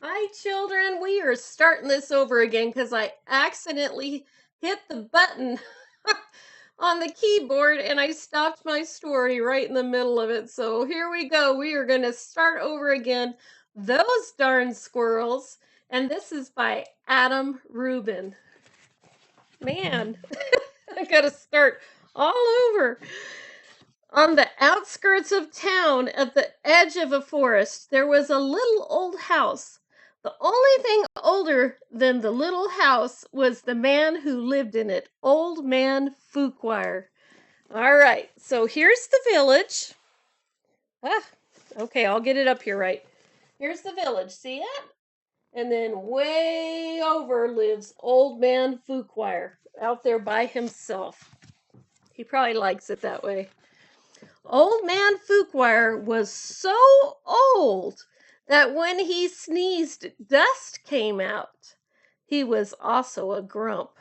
Hi, children. We are starting this over again because I accidentally hit the button on the keyboard and I stopped my story right in the middle of it. So here we go. We are going to start over again. Those Darn Squirrels. And this is by Adam Rubin. Man, I got to start all over. On the outskirts of town, at the edge of a forest, there was a little old house. The only thing older than the little house was the man who lived in it, Old Man Fookwire. All right, so here's the village. Okay, I'll get it up here right. Here's the village, see it? And then way over lives Old Man Fookwire, out there by himself. He probably likes it that way. Old Man Fookwire was so old that when he sneezed, dust came out. He was also a grump.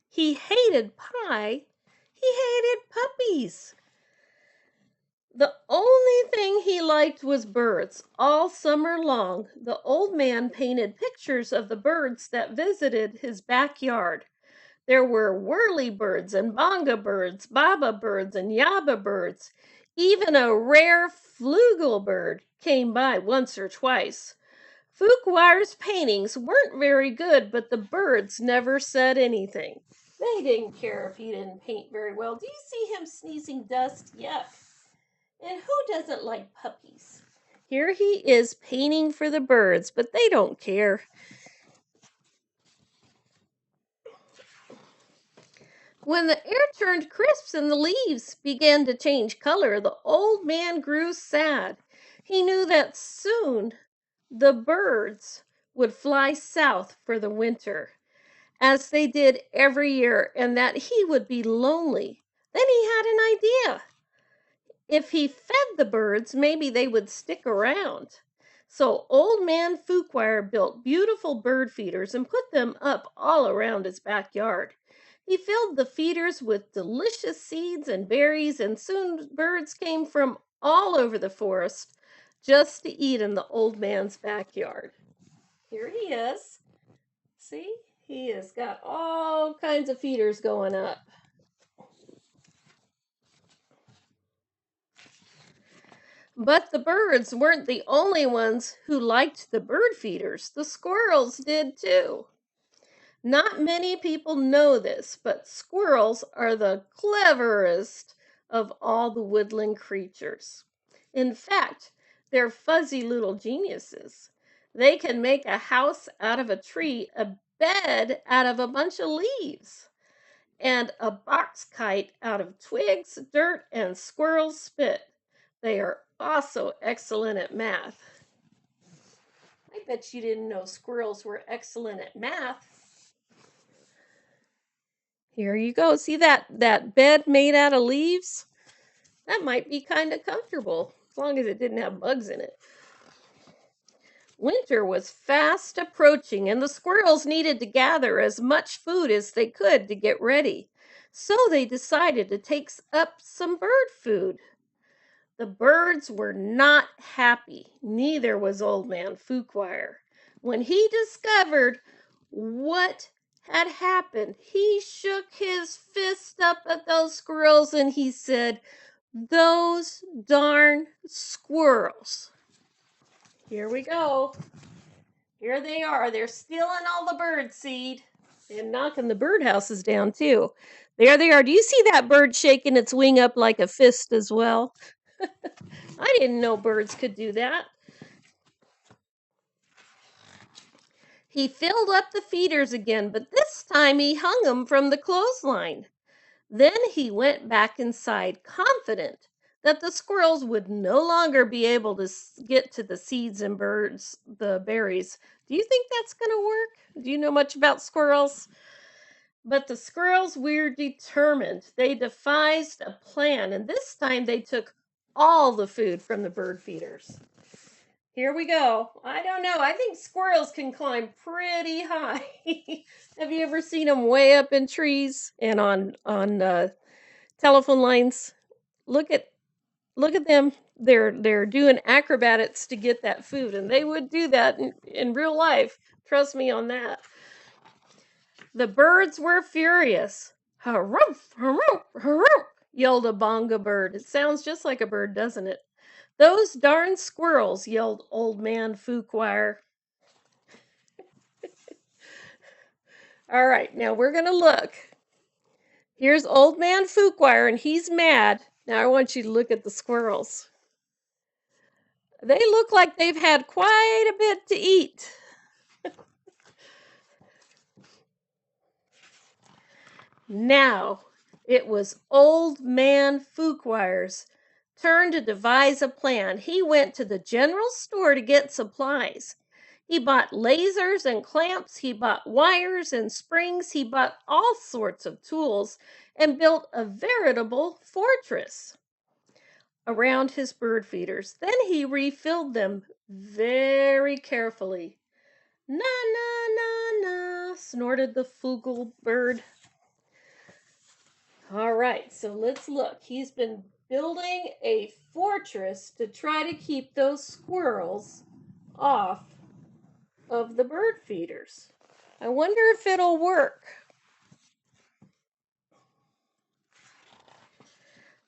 He hated pie. He hated puppies. The only thing he liked was birds. All summer long, the old man painted pictures of the birds that visited his backyard. There were whirlybirds and bonga birds, baba birds and yaba birds. Even a rare flugel bird came by once or twice. Fookwire's paintings weren't very good, but the birds never said anything. They didn't care if he didn't paint very well. Do you see him sneezing dust? Yep. And who doesn't like puppies? Here he is painting for the birds, but they don't care. When the air turned crisp and the leaves began to change color, the old man grew sad. He knew that soon the birds would fly south for the winter, as they did every year, and that he would be lonely. Then he had an idea. If he fed the birds, maybe they would stick around. So Old Man Fookwire built beautiful bird feeders and put them up all around his backyard. He filled the feeders with delicious seeds and berries, and soon birds came from all over the forest just to eat in the old man's backyard. Here he is. See, he has got all kinds of feeders going up. But the birds weren't the only ones who liked the bird feeders. The squirrels did too. Not many people know this, but squirrels are the cleverest of all the woodland creatures. In fact, they're fuzzy little geniuses. They can make a house out of a tree, a bed out of a bunch of leaves, and a box kite out of twigs, dirt, and squirrel spit. They are also excellent at math. I bet you didn't know squirrels were excellent at math. Here you go. See that bed made out of leaves? That might be kind of comfortable, as long as it didn't have bugs in it. Winter was fast approaching, and the squirrels needed to gather as much food as they could to get ready. So they decided to take up some bird food. The birds were not happy. Neither was Old Man Fookwire. When he discovered what had happened, he shook his fist up at those squirrels and he said, "Those darn squirrels." Here we go. Here they are. They're stealing all the bird seed and knocking the birdhouses down too. There they are. Do you see that bird shaking its wing up like a fist as well? I didn't know birds could do that. He filled up the feeders again, but this time he hung them from the clothesline. Then he went back inside, confident that the squirrels would no longer be able to get to the seeds and the berries. Do you think that's going to work? Do you know much about squirrels? But the squirrels were determined. They devised a plan, and this time they took all the food from the bird feeders. Here we go. I don't know. I think squirrels can climb pretty high. Have you ever seen them way up in trees and on telephone lines? Look at them. they're doing acrobatics to get that food, and they would do that in real life. Trust me on that. The birds were furious. Harumph, harumph, harumph, yelled a bonga bird. It sounds just like a bird, doesn't it? Those darn squirrels, yelled Old Man Fookwire. All right, now we're going to look. Here's Old Man Fookwire, and he's mad. Now I want you to look at the squirrels. They look like they've had quite a bit to eat. Now it was Old Man Fookwire's turn to devise a plan. He went to the general store to get supplies. He bought lasers and clamps, he bought wires and springs, he bought all sorts of tools and built a veritable fortress around his bird feeders. Then he refilled them very carefully. Na na na na, snorted the Fugel bird. All right, so let's look. He's been building a fortress to try to keep those squirrels off of the bird feeders. I wonder if it'll work.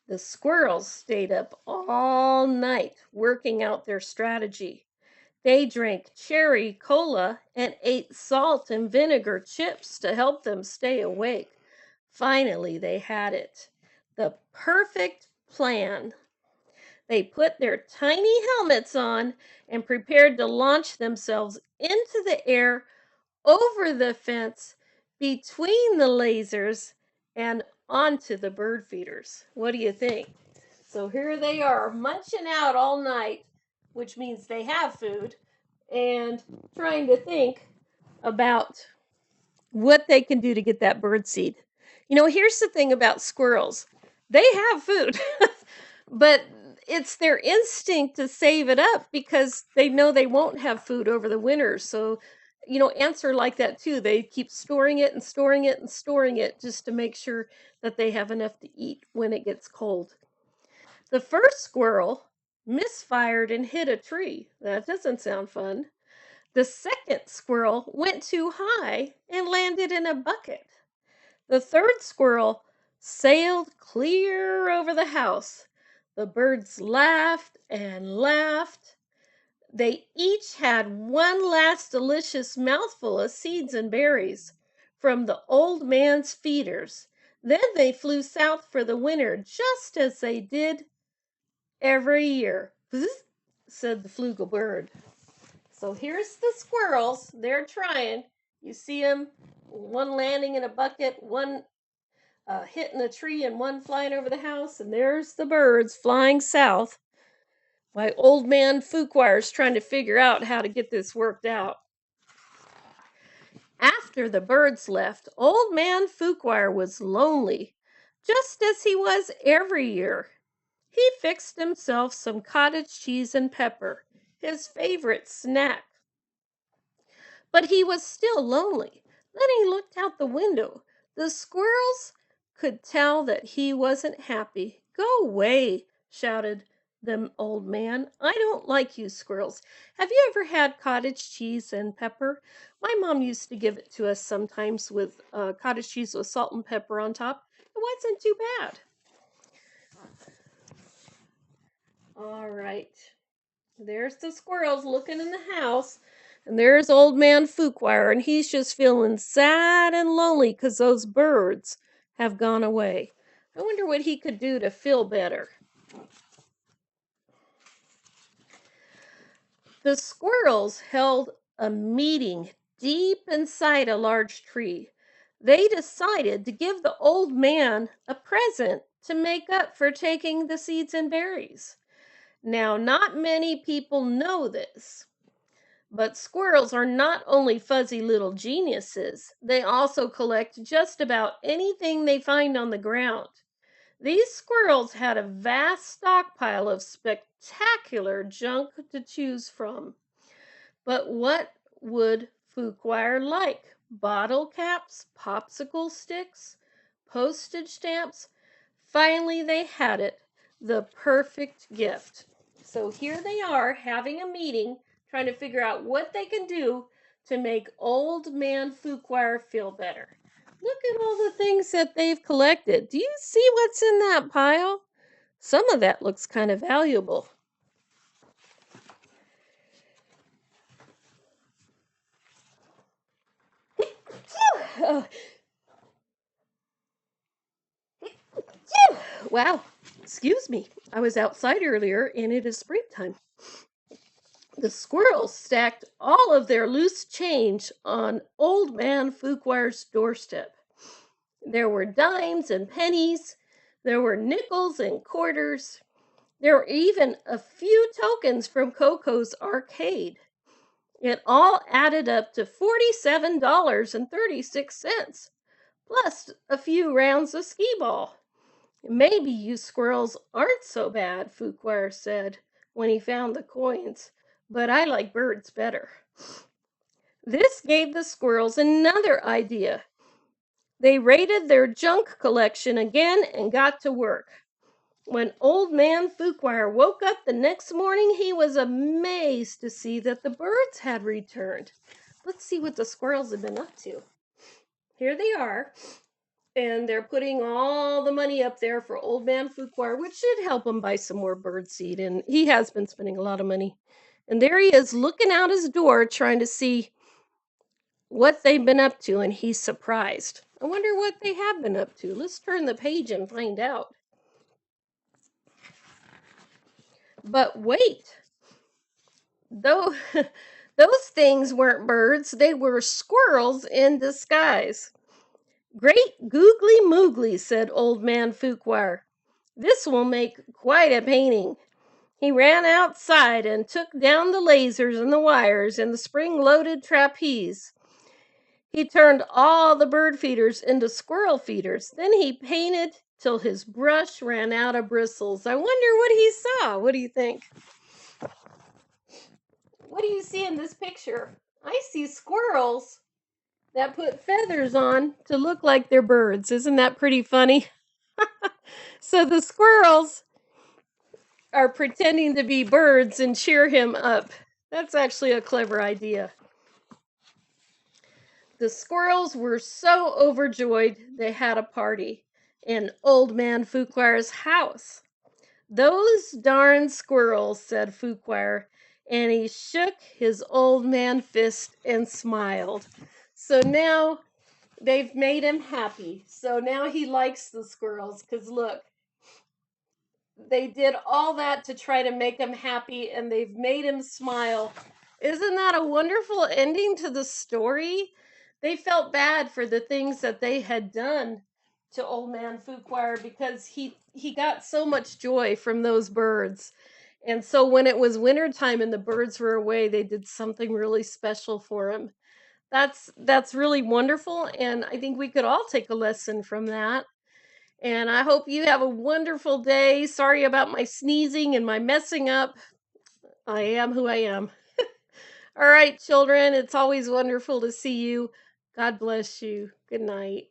The squirrels stayed up all night working out their strategy. They drank cherry cola and ate salt and vinegar chips to help them stay awake. Finally, they had it. The perfect plan. They put their tiny helmets on and prepared to launch themselves into the air, over the fence, between the lasers, and onto the bird feeders. What do you think? So here they are, munching out all night, which means they have food, and trying to think about what they can do to get that bird seed. You know, here's the thing about squirrels. They have food, but it's their instinct to save it up because they know they won't have food over the winter. So, you know, ants are like that too. They keep storing it and storing it and storing it just to make sure that they have enough to eat when it gets cold. The first squirrel misfired and hit a tree. That doesn't sound fun. The second squirrel went too high and landed in a bucket. The third squirrel sailed clear over the house. The birds laughed and laughed. They each had one last delicious mouthful of seeds and berries from the old man's feeders. Then they flew south for the winter, just as they did every year, said the flugel bird. So here's the squirrels. They're trying. You see them, one landing in a bucket, one hitting a tree, and one flying over the house. And there's the birds flying south. Why, Old Man Fookwire's trying to figure out how to get this worked out. After the birds left, Old Man Fookwire was lonely, just as he was every year. He fixed himself some cottage cheese and pepper, his favorite snack. But he was still lonely. Then he looked out the window. The squirrels could tell that he wasn't happy. Go away, shouted the old man. I don't like you squirrels. Have you ever had cottage cheese and pepper? My mom used to give it to us sometimes with cottage cheese with salt and pepper on top. It wasn't too bad. All right. There's the squirrels looking in the house. And there's Old Man Fookwire, and he's just feeling sad and lonely because those birds have gone away. I wonder what he could do to feel better. The squirrels held a meeting deep inside a large tree. They decided to give the old man a present to make up for taking the seeds and berries. Now, not many people know this, but squirrels are not only fuzzy little geniuses, they also collect just about anything they find on the ground. These squirrels had a vast stockpile of spectacular junk to choose from. But what would Fookwire like? Bottle caps, popsicle sticks, postage stamps? Finally, they had it, the perfect gift. So here they are having a meeting, trying to figure out what they can do to make old man Fookwire feel better. Look at all the things that they've collected. Do you see what's in that pile? Some of that looks kind of valuable. Wow, excuse me. I was outside earlier and it is springtime. The squirrels stacked all of their loose change on old man Fookwire's doorstep. There were dimes and pennies. There were nickels and quarters. There were even a few tokens from Coco's arcade. It all added up to $47.36, plus a few rounds of skee ball. Maybe you squirrels aren't so bad, Fookwire said when he found the coins, but I like birds better. This gave the squirrels another idea. They raided their junk collection again and got to work. When old man Fookwire woke up the next morning, he was amazed to see that the birds had returned. Let's see what the squirrels have been up to. Here they are, and they're putting all the money up there for old man Fookwire, which should help him buy some more bird seed, and he has been spending a lot of money. And there he is looking out his door trying to see what they've been up to, and he's surprised. I wonder what they have been up to. Let's turn the page and find out. But wait, though those things weren't birds, they were squirrels in disguise. Great googly moogly, said old man Fookwire. This will make quite a painting. He ran outside and took down the lasers and the wires and the spring-loaded trapeze. He turned all the bird feeders into squirrel feeders. Then he painted till his brush ran out of bristles. I wonder what he saw. What do you think? What do you see in this picture? I see squirrels that put feathers on to look like they're birds. Isn't that pretty funny? So the squirrels are pretending to be birds and cheer him up. That's actually a clever idea. The squirrels were so overjoyed they had a party in old man Fookwire's house. Those darn squirrels, said Fookwire, and he shook his old man fist and smiled. So now they've made him happy. So now he likes the squirrels, because look, they did all that to try to make him happy, and they've made him smile. Isn't that a wonderful ending to the story? They felt bad for the things that they had done to old man Fookwire because he got so much joy from those birds. And so when it was wintertime and the birds were away, they did something really special for him. That's really wonderful, and I think we could all take a lesson from that. And I hope you have a wonderful day. Sorry about my sneezing and my messing up. I am who I am. All right, children, it's always wonderful to see you. God bless you. Good night.